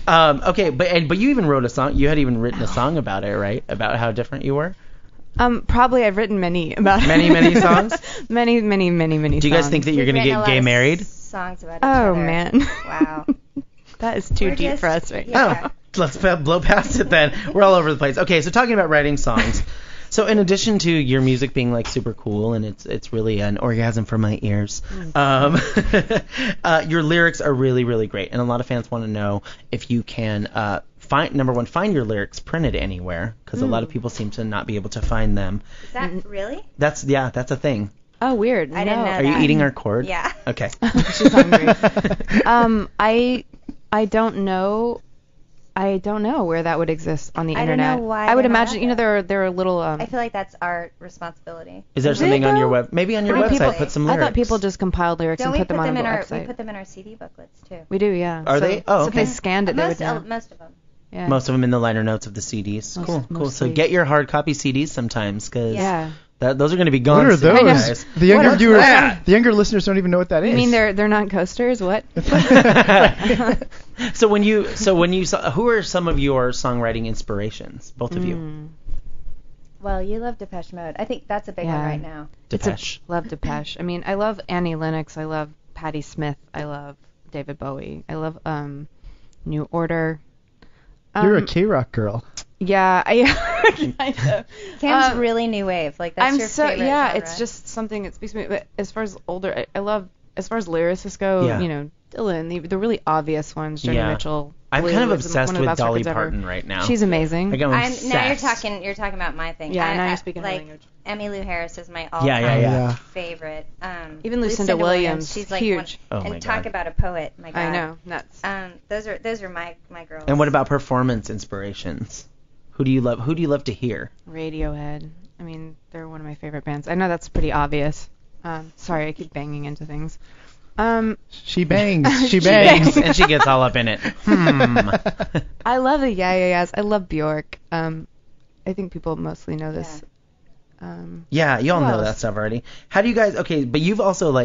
Okay, but you even wrote a song. You had even written a song about it, right? About how different you were. Probably I've written many songs. many songs. many Do you guys think that you're gonna get gay married? Songs about each other. Oh man. Wow. That is too deep for us right now. Oh, let's blow past it then. We're all over the place. Okay, so talking about writing songs. So in addition to your music being like super cool and it's really an orgasm for my ears, your lyrics are really, really great. And a lot of fans want to know if you can find your lyrics printed anywhere, because a lot of people seem to not be able to find them. Is that really? That's a thing. Oh, weird. I didn't know Are that. you eating our cord? Yeah. Okay. She's hungry. I don't know. I don't know where that would exist on the internet. I don't know why. I would imagine, there are little. I feel like that's our responsibility. Is there something on your web? Maybe on your website, put some lyrics. I thought people just compiled lyrics and put them on our website. We put them in our CD booklets too. We do, yeah. Are they? Oh, okay. So if they scanned it, they would know. Most of them. Yeah. Most of them in the liner notes of the CDs. Cool. So get your hard copy CDs sometimes, because those are going to be gone. What are soon, those? guys. The younger viewers, the younger listeners don't even know what that is. You mean they're not coasters? What? So when you who are some of your songwriting inspirations? Both of you. Well, you love Depeche Mode. I think that's a big one right now. Depeche. Love Depeche. I mean, I love Annie Lennox. I love Patti Smith. I love David Bowie. I love New Order. You're a K-rock girl. Yeah, I know. Cam's really new wave. Like that's your favorite genre. It's just something that speaks to me. But as far as older, I love, as far as lyricists go, Dylan, the really obvious ones, Joni Mitchell. I'm Blue kind of is obsessed one of the with best Dolly records Parton ever. right now. She's amazing. Like I'm obsessed. Now you're talking about my thing. Yeah, now you're speaking her language. Emmylou Harris is my all-time favorite. Even Lucinda Williams, she's like huge. Talk about a poet, my God. I know, nuts. Those are my girls. And what about performance inspirations? Who do you love to hear? Radiohead. I mean, they're one of my favorite bands. I know that's pretty obvious. Sorry, I keep banging into things. She bangs. She bangs. And she gets all up in it. I love the Yeah. I love Bjork. I think people mostly know this. You all know that stuff already. How do you guys? Okay, but you've also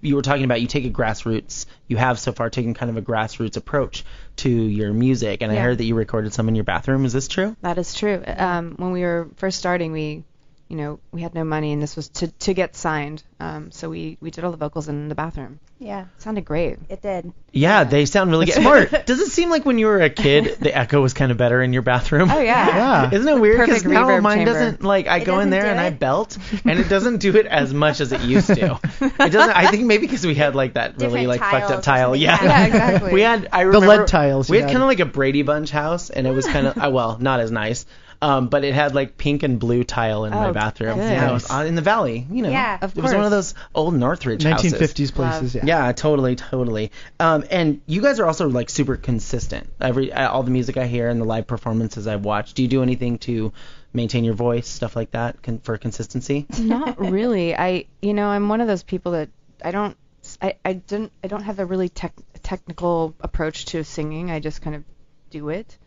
you were talking about you take a grassroots. You have so far taken kind of a grassroots approach to your music, and I heard that you recorded some in your bathroom. Is this true? That is true. When we were first starting, we had no money, and this was to get signed. So we did all the vocals in the bathroom. Yeah. It sounded great. It did. Yeah, they sound really smart. Does it seem like when you were a kid, the echo was kind of better in your bathroom? Oh, yeah. Isn't it weird? Because now mine chamber. doesn't, I go in there and I belt, and it doesn't do it as much as it used to. It doesn't, I think maybe because we had, that really, fucked up tile. Yeah, exactly. We had, I remember. The lead tiles. We had kind of like a Brady Bunch house, and it was kind of, not as nice. But it had pink and blue tile in my bathroom. Good. Yeah, it was in the valley. Yeah, of course. It was one of those old Northridge houses. 1950s places. Yeah, totally. And you guys are also super consistent. All the music I hear and the live performances I've watched. Do you do anything to maintain your voice, stuff like that, for consistency? Not really. I'm one of those people that I don't have a really technical approach to singing. I just kind of do it.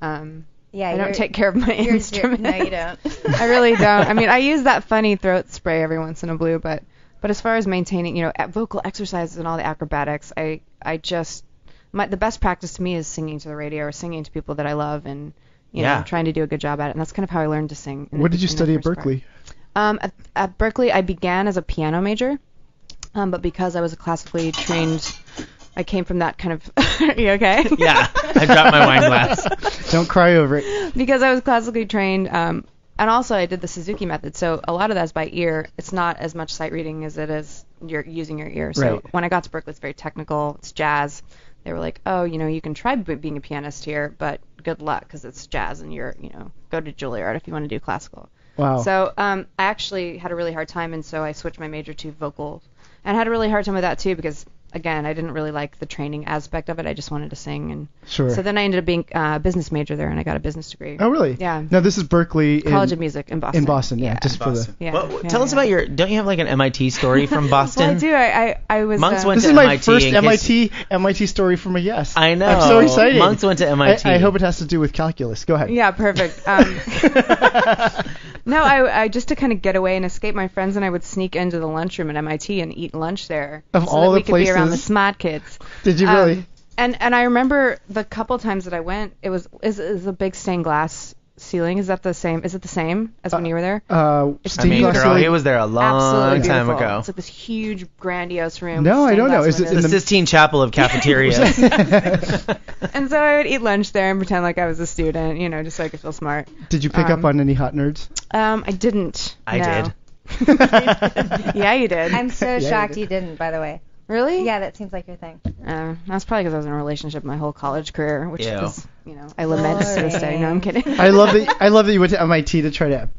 I don't take care of my instrument. No, you don't. I really don't. I mean, I use that funny throat spray every once in a blue, but as far as maintaining, vocal exercises and all the acrobatics, the best practice to me is singing to the radio or singing to people that I love and, trying to do a good job at it. And that's kind of how I learned to sing. What did you study at Berkeley? At Berkeley, I began as a piano major, but because I was a classically trained... I came from that kind of... Are you okay? Yeah, I dropped my wine glass. Don't cry over it. Because I was classically trained, and also I did the Suzuki method, so a lot of that's by ear. It's not as much sight reading as it is you're using your ear. So when I got to Berkeley, it's very technical. It's jazz. They were like, oh, you can try being a pianist here, but good luck because it's jazz and you're, go to Juilliard if you want to do classical. Wow. So I actually had a really hard time, and so I switched my major to vocal. And I had a really hard time with that, too, because... Again, I didn't really like the training aspect of it. I just wanted to sing, and so then I ended up being a business major there, and I got a business degree. Oh, really? Yeah. Now this is Berkeley College of Music in Boston. In Boston, just for the. Yeah. Well, tell us about your. Don't you have an MIT story from Boston? Well, I do. I was. Monks went this to is my MIT first MIT story from a yes. I know. I'm so excited. Monks went to MIT. I hope it has to do with calculus. Go ahead. Yeah, perfect. No, I just to kind of get away and escape my friends, and I would sneak into the lunchroom at MIT and eat lunch there. Of so all that the we could places. be around the smart kids. Did you really? And I remember the couple times that I went, it was a big stained glass ceiling. Is that the same? Is it the same as when you were there? Girl, he was there a long time ago. It's like this huge, grandiose room. No, I don't know. Is it in the Sistine Chapel of cafeterias? And so I would eat lunch there and pretend like I was a student, just so I could feel smart. Did you pick up on any hot nerds? I didn't. I did. Yeah, you did. I'm so shocked you didn't, by the way. Really? Yeah, that seems like your thing. That's probably because I was in a relationship my whole college career, which is, I lament to this day. No, I'm kidding. I love that you went to MIT to try to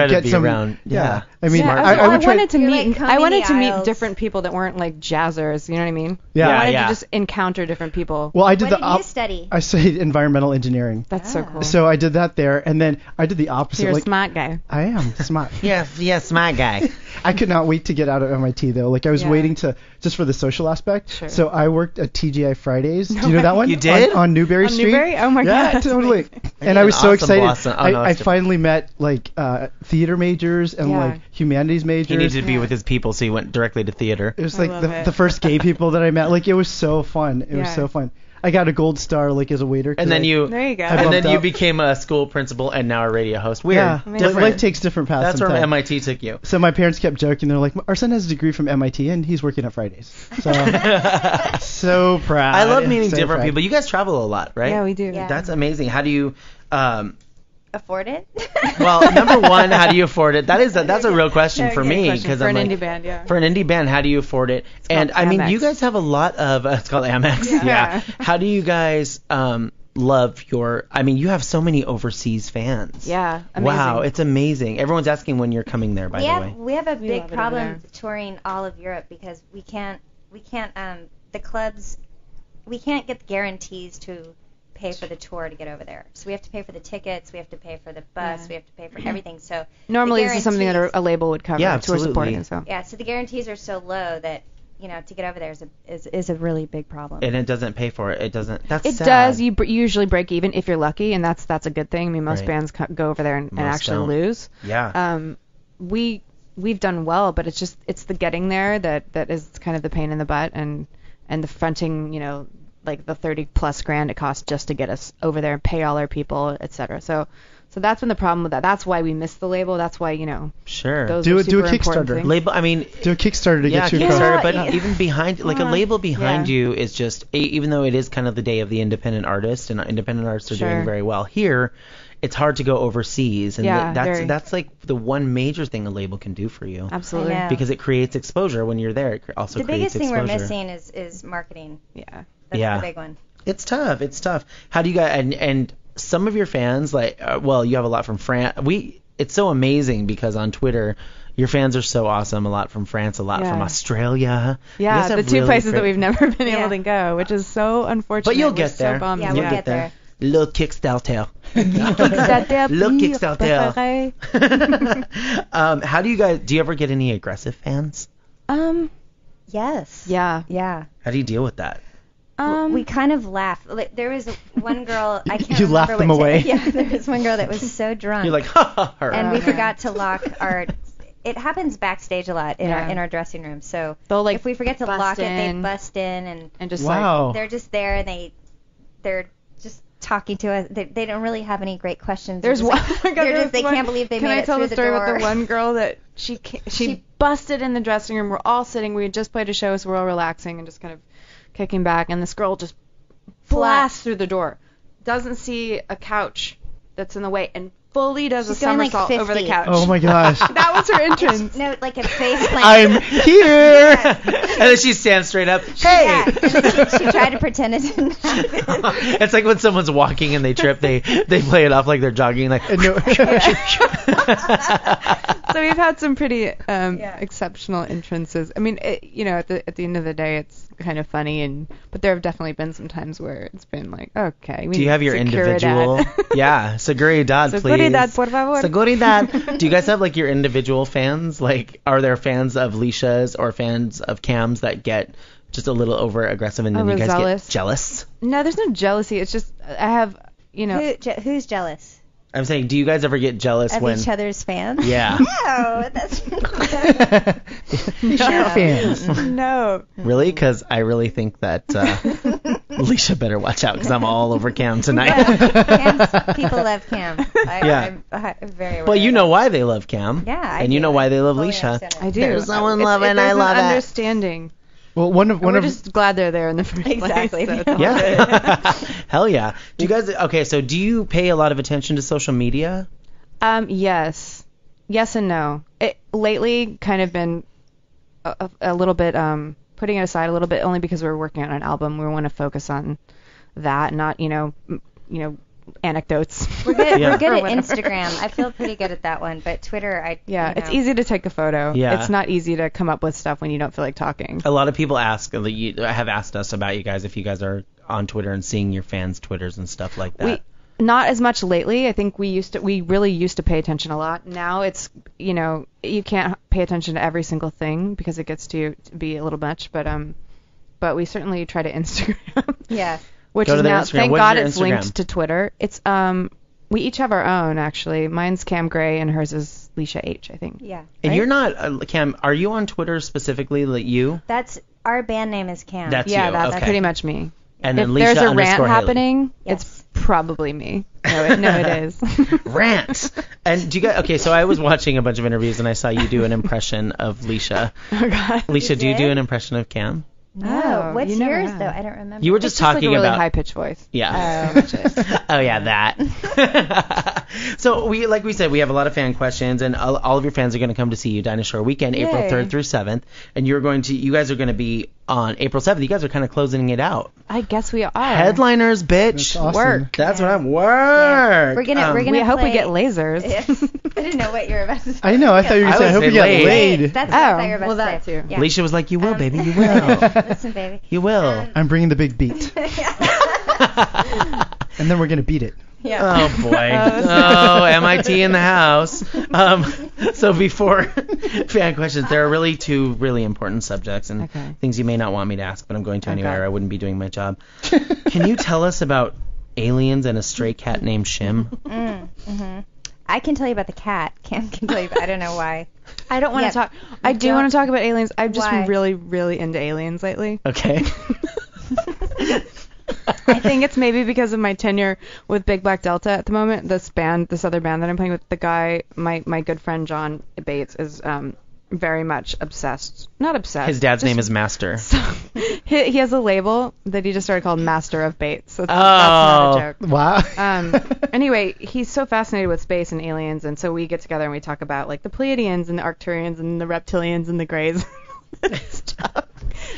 get be some, around. Yeah. I mean, I wanted to meet. I wanted to meet different people that weren't like jazzers. You know what I mean? Yeah. I wanted to just encounter different people. Well, I did what did you study? I studied environmental engineering. That's so cool. So I did that there, and then I did the opposite. You're a smart guy. I am smart. Yeah, smart guy. I could not wait to get out of MIT though. Like I was waiting just for the social aspect. Sure. So I worked at TGI Fridays. Do you know that one? You did? On Newberry Street. Newberry? Oh my god. Yeah, totally. And I was so excited. I different. finally met like theater majors and like humanities majors. He needed to be with his people, so he went directly to theater. It was like the first gay people that I met. Like it was so fun. It was so fun. I got a gold star like as a waiter. And then there you go. And then you became a school principal and now a radio host. Weird. Yeah. Life takes different paths. That's sometimes. where MIT took you. So my parents kept joking. They're like, our son has a degree from MIT and he's working at Fridays. So so proud. I love meeting different people. You guys travel a lot, right? Yeah, we do. Yeah. That's amazing. How do you afford it? Well, number one, how do you afford it? That's a real question for me because for I'm an like, indie band, for an indie band, how do you afford it? And I mean, you guys have a lot of it's called Amex. Yeah. How do you guys love your? I mean, you have so many overseas fans. Yeah. Amazing. Wow, it's amazing. Everyone's asking when you're coming there. By the way, we have a big problem touring all of Europe because we can't the clubs, we can't get the guarantees to pay for the tour to get over there. So we have to pay for the tickets, we have to pay for the bus, we have to pay for everything. So normally this is something that a label would cover. Yeah, tour supporting. So so the guarantees are so low that to get over there is a really big problem. And it doesn't pay for it. It doesn't. That's it sad. does. You usually break even if you're lucky, and that's a good thing. I mean, most bands go over there and actually lose. Yeah. We've done well, but it's the getting there that is kind of the pain in the butt, and the fronting, like the 30+ grand it costs just to get us over there and pay all our people, etc. So that's been the problem with that. That's why we missed the label. That's why, Sure. Those do are a Kickstarter. Things. Label. I mean, do a Kickstarter to get you Kickstarter. But even behind, like a label behind you is just, even though it is kind of the day of the independent artist, and independent artists are doing very well here, it's hard to go overseas, and that's like the one major thing a label can do for you. Absolutely. Because it creates exposure when you're there. It also creates exposure. The biggest thing we're missing is marketing. Yeah. That's the big one. It's tough. How do you guys and some of your fans, like, you have a lot from France. It's so amazing because on Twitter, your fans are so awesome. A lot from France, a lot from Australia. Yeah, the two places that we've never been able to go, which is so unfortunate. But you'll get there. So bummed. Yeah, we'll get there. Le Kickstarter. Le Kickstarter. How do you ever get any aggressive fans? Yes. Yeah. How do you deal with that? We kind of laugh. Like, there was one girl, I can't you remember laughed them away. Yeah, there was one girl that was so drunk. You're like, ha ha. And we forgot to lock our. It happens backstage a lot in our dressing room. So if we forget to lock it, they bust in and just they're just there and they're just talking to us. They don't really have any great questions. There's one. They can't believe they made it through the door. Can I tell the story about the one girl that she busted in the dressing room? We're all sitting. We had just played a show, so we're all relaxing and just kind of kicking back, and this girl just blasts through the door, doesn't see a couch that's in the way, and fully does a somersault over the couch. Oh my gosh. That was her entrance. No, like a face plant. I'm here. And then she stands straight up. Hey. Yeah. And then she tried to pretend it didn't happen. It's like when someone's walking and they trip, they play it off like they're jogging, like. So we've had some pretty exceptional entrances. I mean, at the end of the day, it's kind of funny, but there have definitely been some times where it's been like, okay. Do you have your individual? Yeah, seguridad, please. Seguridad, por favor. Seguridad. Do you guys have like your individual fans? Like, are there fans of Leisha's or fans of Cam's that get just a little over aggressive and then you guys get jealous? No, there's no jealousy. It's just I have, Who's jealous? I'm saying, do you guys ever get jealous of each other's fans? Yeah. No, that's share fans. No. Really? Because I really think that Leisha better watch out because I'm all over Cam tonight. Yeah, people love Cam. I'm very aware. Well, you know why they love Cam. Yeah, and you know why they love Leisha. I do. There's someone loving, I love it. Understanding. Well, we're just glad they're there in the first exactly. place. So Yeah. Hell yeah. Do you guys? Okay, so do you pay a lot of attention to social media? Yes and no. Lately, kind of been a little bit putting it aside a little bit, only because we're working on an album. We want to focus on that, not anecdotes. We're good. We're good at Instagram. I feel pretty good at that one, but Twitter, it's easy to take a photo. Yeah. It's not easy to come up with stuff when you don't feel like talking. A lot of people have asked us about you guys, if you guys are on Twitter and seeing your fans' Twitters and stuff like that. Not as much lately. I think we really used to pay attention a lot. Now it's, you can't pay attention to every single thing because it gets to be a little much, but we certainly try to Instagram. Yeah. Which Go is to now, Instagram. thank What is God your it's Instagram? linked to Twitter. It's, we each have our own, actually. Mine's Cam Gray and hers is Leisha H, I think. Yeah. And right? you're not, Cam, are you on Twitter specifically, like you? That's our band name is Cam. That's Yeah, you. that's Okay. pretty much me. And then If Leisha there's a rant underscore Hailey. happening, Yes. it's probably me. No, it is. Rants. And do you guys? Okay, so I was watching a bunch of interviews and I saw you do an impression of Leisha. Oh God. Leisha, do you did? do an impression of Cam? No. What's you never yours have. though? I don't remember. You were just It's just like a talking really about. high pitched voice. Yeah. Which is- Oh yeah, that. So like we said, we have a lot of fan questions, and all of your fans are going to come to see you Dinosaur Weekend, April Yay. 3rd through 7th, and you guys are going to be on April 7th. You guys are kind of closing it out. I guess we are. Headliners, bitch. That's awesome. Work. That's what I'm Yeah. work. We're gonna We hope we play- get lasers. I didn't know what you were about to say. I know. I thought you were I going to say, I was hope you saying get laid. laid. That's what I thought you were about well, to that say. too. Yeah. Alicia was like, you will, baby, you will. Listen, baby. You will. I'm bringing the big beat. And then we're going to beat it. Yeah. Oh boy. MIT in the house. So before fan questions, there are really two really important subjects and Okay. things you may not want me to ask, but I'm going to anyway, Okay. or I wouldn't be doing my job. Can you tell us about aliens and a stray cat named Shim? Mm-hmm. I can tell you about the cat. Cam can tell you. I don't know why. I don't want to Yeah. talk. I do want to talk about aliens. I've just Why? been really, really into aliens lately. Okay. I think it's maybe because of my tenure with Big Black Delta at the moment. This other band that I'm playing with, the guy, my good friend John Bates is very much obsessed. Not obsessed. His dad's just- name is Master. he has a label that he just started called Master of Bates. So that's Oh. not a joke. Wow. Anyway, he's so fascinated with space and aliens, and so we get together and we talk about like the Pleiadians and the Arcturians and the Reptilians and the Greys and stuff.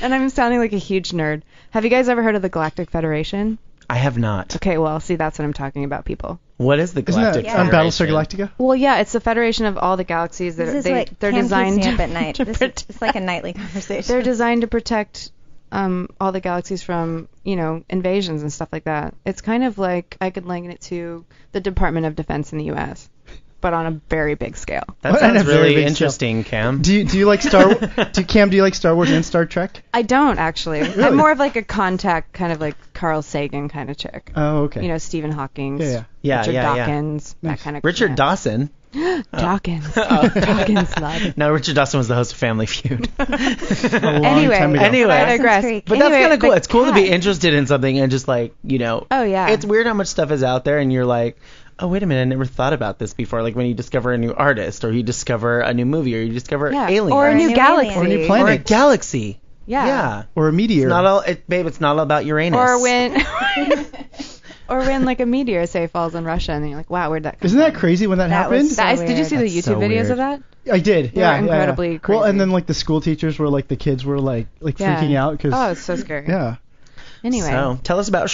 And I'm sounding like a huge nerd. Have you guys ever heard of the Galactic Federation? I have not. Okay, well, see, that's what I'm talking about, people. What is the Isn't Galactic that on Federation? Battlestar Galactica? Well, yeah, it's the federation of all the galaxies that This is like they're Cam designed keeps me to, up at night. to This is, protect- it's like a nightly conversation. They're designed to protect all the galaxies from, invasions and stuff like that. It's kind of like I could liken it to the Department of Defense in the U.S., but on a very big scale. That What? On a sounds very really big interesting, Cam. Do you like Cam, do you like Star Wars and Star Trek? I don't actually. Really? I'm more of like a contact, kind of like Carl Sagan kind of chick. Oh, okay. Stephen Hawking, Yeah. Richard Yeah. Dawkins, that Nice. kind of. Richard Dawson. Dawkins. Dawkins love. No, Richard Dawson was the host of Family Feud. A long Anyway, time ago. Anyway. I digress. Creek. But that's kind of cool. the It's cool to be cat. interested in something and just like, Oh yeah. It's weird how much stuff is out there and you're like, oh, wait a minute, I never thought about this before. Like when you discover a new artist or you discover a new movie or you discover Yeah. alien Or a new new galaxy. alien. Or a new or a planet. galaxy. Yeah. Yeah. Or a meteor. It's not all, babe, it's not all about Uranus. Or when. Or when like a meteor, say, falls on Russia, and you're like, wow, where'd that come Isn't from? that crazy when that That was happened? so Did you see the That's YouTube so videos weird. of that? I did. They Yeah. were incredibly Well, crazy. and then like the school teachers were like, the kids were like Yeah. freaking out because. Oh, it's so scary. Yeah. Anyway. So tell us about